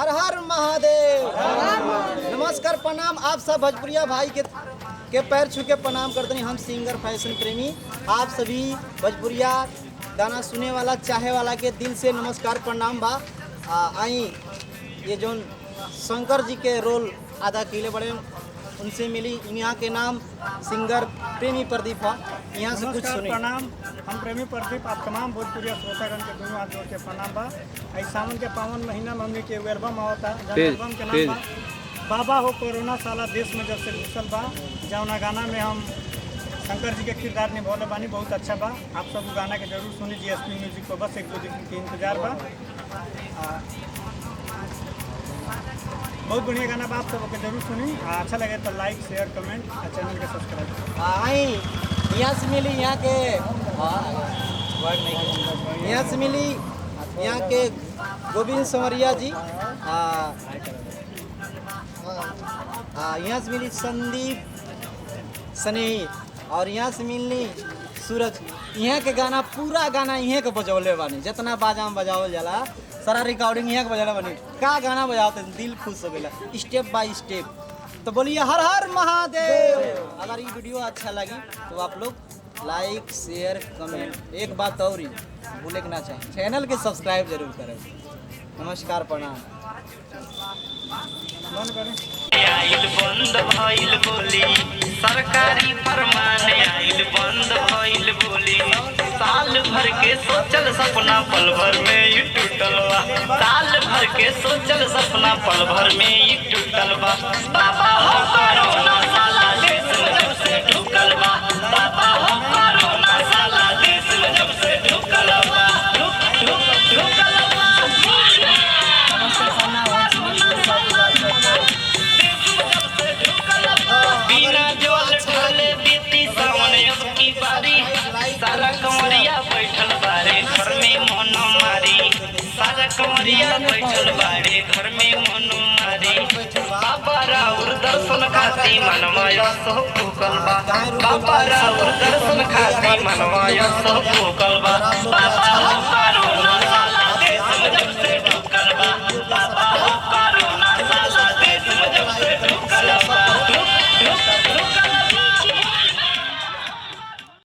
हर हर महादेव। नमस्कार प्रणाम। आप सब भोजपुरिया भाई के पैर छू के प्रणाम करते हैं। हम सिंगर फैशन प्रेमी आप सभी भोजपुरिया गाना सुने वाला चाहे वाला के दिल से नमस्कार प्रणाम बा। आई ये जो शंकर जी के रोल अदा किले बड़े उनसे मिली। यहाँ के नाम सिंगर प्रेमी प्रदीप है। यहाँ से कुछ सुने। प्रणाम। हम प्रेमी प्रदीप आप तमाम भोजपुरिया श्रोतागण के दोनों हाथ जोड़ के प्रणाम बा। इस सावन के पावन महीना में हमने के एगो एल्बम आवता एल्बम के नाम बा बाबा हो कोरोना साला देश में जब से घुसल बा। जौना गाना में हम शंकर जी के किरदार निभौले बानी बहुत अच्छा बा। आप सब गाना के जरूर सुनी। GSP म्यूजिक को बस एक दो दिन के इंतजार बा। बहुत बढ़िया गाना बा। आप सबके जरूर सुनी। अच्छा लगे तो लाइक शेयर कमेंट और चैनल के सब्सक्राइब। आई यहाँ से मिली यहाँ के यहाँ से मिली यहाँ के गोविंद संवरिया जी। यहाँ से मिली संदीप स्नेही और यहाँ से मिली सूरज। यहाँ के गाना पूरा गाना यहाँ के बजौले बानी। जितना बाजा में बजावल जाला सारा रिकॉर्डिंग यहाँ के बजाला बनी। का गाना बजाते दिल खुश हो गया स्टेप बाय स्टेप। तो बोलिए हर हर महादेव। अगर ये वीडियो अच्छा लगी तो आप लोग लाइक शेयर कमेंट। एक बात और ही भूले के ना चाहिए चैनल के सब्सक्राइब जरूर करें। नमस्कार प्रणाम। आइल बंद भइल बोली सरकारी फरमान आइल बंद भइल बोली। साल भर के सोचल सपना पल भर में ही टूटल बा। साल भर के सोचल सपना पल भर में ही टूटल बा। बाबा हो कोरोना साला देश में जब से ढुकल बा। बाबा हो कोरोना साला देश में जब से ढुकल बा। ढुकल बा। बिना जोल ढाले बीती सावन अब की बारी। सारा कमरिया बैठल बारे घर में मनो मारी। सारा कमरिया बैठल बारे घर में मनो मारी। बाबा राउर दर्शन खाती मनवाया सो भूकल बा। बाबा राउर दर्शन खाती मनवाया सो भूकल बा। बाबा हो